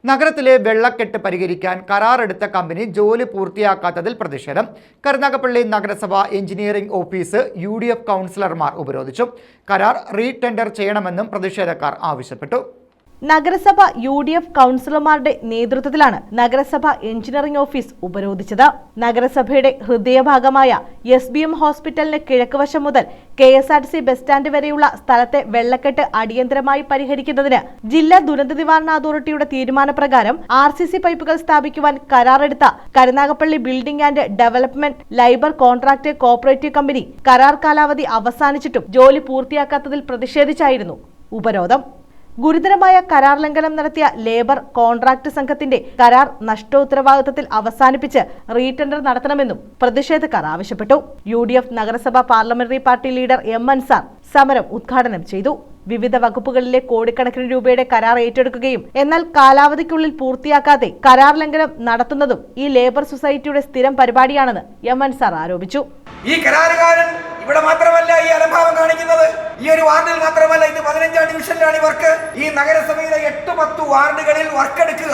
നഗരത്തിലെ വെള്ളക്കെട്ട് പരിഹരിക്കാൻ കരാറെടുത്ത കമ്പനി ജോലി പൂർത്തിയാക്കാത്തതിൽ പ്രതിഷേധം. കരുനാഗപ്പള്ളി നഗരസഭ എഞ്ചിനീയറിംഗ് ഓഫീസ് UDF കൗൺസിലർമാർ ഉപരോധിച്ചു. കരാർ റീടെൻഡർ ചെയ്യണമെന്നും പ്രതിഷേധക്കാർ ആവശ്യപ്പെട്ടു. നഗരസഭ UDF കൗൺസിലർമാരുടെ നേതൃത്വത്തിലാണ് നഗരസഭ എഞ്ചിനീയറിംഗ് ഓഫീസ് ഉപരോധിച്ചത്. നഗരസഭയുടെ ഹൃദയഭാഗമായ SBM ഹോസ്പിറ്റലിന് കിഴക്കുവശം മുതൽ KSRTC ബസ് സ്റ്റാൻഡ് വരെയുള്ള സ്ഥലത്തെ വെള്ളക്കെട്ട് അടിയന്തരമായി പരിഹരിക്കുന്നതിന് ജില്ലാ ദുരന്ത നിവാരണ അതോറിറ്റിയുടെ തീരുമാനപ്രകാരം RCC പൈപ്പുകൾ സ്ഥാപിക്കുവാൻ കരാറെടുത്ത Karunagappally building and development labour contract cooperative company കരാർ കാലാവധി അവസാനിച്ചിട്ടും ജോലി പൂർത്തിയാക്കാത്തതിൽ പ്രതിഷേധിച്ചായിരുന്നു ഉപരോധം. ഗുരുതരമായ കരാർ ലംഘനം നടത്തിയ ലേബർ കോൺട്രാക്ട് സംഘത്തിന്റെ കരാർ നഷ്ടോത്തരവാദിത്തത്തിൽ അവസാനിപ്പിച്ച് റീടെൻഡർ നടത്തണമെന്നും പ്രതിഷേധക്കാർ ആവശ്യപ്പെട്ടു. UDF നഗരസഭ parliamentary party leader M. Ansar സമരം ഉദ്ഘാടനം ചെയ്തു. വിവിധ വകുപ്പുകളിലെ കോടിക്കണക്കിന് രൂപയുടെ കരാർ ഏറ്റെടുക്കുകയും എന്നാൽ കാലാവധിക്കുള്ളിൽ പൂർത്തിയാക്കാതെ കരാർ ലംഘനം നടത്തുന്നതും ഈ ലേബർ സൊസൈറ്റിയുടെ സ്ഥിരം പരിപാടിയാണെന്ന് M. അൻസാർ ആരോപിച്ചു. ഈ കരാറുകാരൻ ഇവിടെ മാത്രമല്ല ഈ അലംഭാവം കാണിക്കുന്നത്, ഈ ഒരു വാർഡിൽ മാത്രമല്ല, ഇത് 15ാം ഡിവിഷനിലാണ് വർക്ക്. ഈ നഗരസഭയിലെ 8-10 വാർഡുകളിൽ വർക്ക് എടുക്കുക.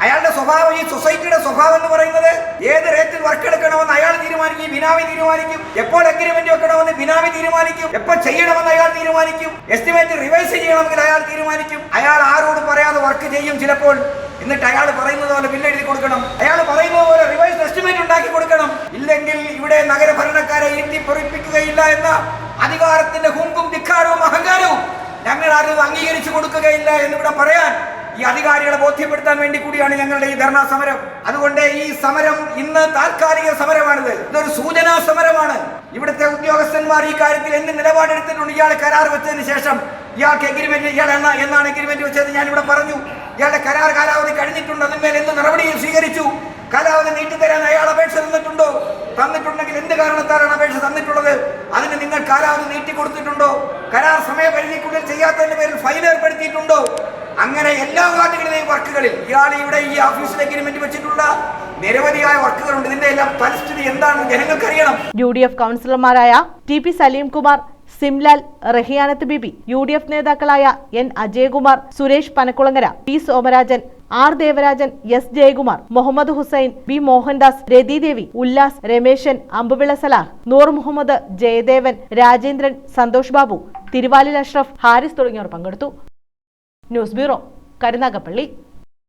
അയാളുടെ സ്വഭാവം, ഈ സൊസൈറ്റിയുടെ സ്വഭാവം എന്ന് പറയുന്നത് ഏത് റേറ്റിൽ വർക്ക് എടുക്കണമെന്ന് അയാൾ തീരുമാനിക്കും, ബിനാമി തീരുമാനിക്കും. എപ്പോൾ അഗ്രിമെന്റ് വെക്കണമെന്ന് ബിനാമി തീരുമാനിക്കും. എപ്പോൾ ചെയ്യണമെന്ന് അയാൾ തീരുമാനിക്കും. എസ്റ്റിമേറ്റ് റിവൈസ് ചെയ്യണമെങ്കിൽ അയാൾ തീരുമാനിക്കും. അയാൾ ആരോട് പറയാതെ വർക്ക് ചെയ്യും ചിലപ്പോൾ. എന്നിട്ട് അയാൾ പറയുന്നത് പോലെ ബില്ല് എഴുതി കൊടുക്കണം, അയാൾ പറയുന്നത് പോലെ റിവൈസ് എസ്റ്റിമേറ്റ് ഉണ്ടാക്കി കൊടുക്കണം. ഇല്ലെങ്കിൽ ഇവിടെ നഗരഭരണക്കാരെ ഈട്ടിപ്പൊറിപ്പിക്കുകയില്ല എന്ന അധികാരത്തിന്റെ ഹുങ്കും ധിക്കാരവും അഹങ്കാരവും ഞങ്ങൾ ആരും അംഗീകരിച്ചു കൊടുക്കുകയില്ല എന്നിവിടെ പറയാൻ ഈ അധികാരികളെ ബോധ്യപ്പെടുത്താൻ വേണ്ടി കൂടിയാണ് ഞങ്ങളുടെ ഈ ധർണാ സമരം. അതുകൊണ്ട് ഈ സമരം ഇന്ന് താൽക്കാലിക സമരമാണിത്. ഇതൊരു സൂചനാ സമരമാണ്. ഇവിടുത്തെ ഉദ്യോഗസ്ഥന്മാർ ഈ കാര്യത്തിൽ എന്ത് നിലപാടെടുത്തിട്ടുണ്ട്? ഇയാൾ കരാർ വെച്ചതിന് ശേഷം ഇയാൾക്ക് എഗ്രിമെന്റ്, ഇയാൾ എന്നാണ് എഗ്രിമെന്റ് വെച്ചത് ഞാൻ ഇവിടെ പറഞ്ഞു. ഇയാളുടെ കരാർ കാലാവധി കഴിഞ്ഞിട്ടുണ്ട്, അതിന്മേൽ എന്ത് നടപടിയും സ്വീകരിച്ചു? കാലാവധി നീട്ടിത്തരാൻ അയാൾ അപേക്ഷ തന്നിട്ടുണ്ടോ? തന്നിട്ടുണ്ടെങ്കിൽ എന്ത് കാരണത്താലാണ് അപേക്ഷ തന്നിട്ടുള്ളത്? അതിന് നിങ്ങൾ കാലാവധി നീട്ടിക്കൊടുത്തിട്ടുണ്ടോ? കരാർ സമയപരിധിക്കുള്ളിൽ ചെയ്യാത്തതിന്റെ പേരിൽ ഫൈൻ ഏർപ്പെടുത്തിയിട്ടുണ്ടോ? അങ്ങനെ എല്ലാ വാർഡുകളിലെയും വർക്കുകളിൽ ഇയാൾ ഇവിടെ ഈ ഓഫീസിൽ എഗ്രിമെന്റ് വെച്ചിട്ടുള്ള നിരവധിയായ വർക്കുകളുണ്ട്. ഇതിന്റെ എല്ലാം പരിസ്ഥിതി എന്താണെന്ന് ജനങ്ങൾക്കറിയണം. UDF കൗൺസിലർമാരായ TP സലീംകുമാർ, സിംലാൽ, റഹിയാനത്ത് ബീബി, UDF നേതാക്കളായ N. Ajayakumar, Suresh Panakkulangara, P. Somarajan, R. Devarajan, S. Jayakumar, Muhammad Hussain, B. Mohandas, Rathidevi, Ullas, Rameshan, അമ്പുവിള Salah, നൂർ മുഹമ്മദ്, ജയദേവൻ, രാജേന്ദ്രൻ, സന്തോഷ് ബാബു, തിരുവാലിൽ അഷ്റഫ്, ഹാരിസ് തുടങ്ങിയവർ പങ്കെടുത്തു. News bureau, Karunagappally.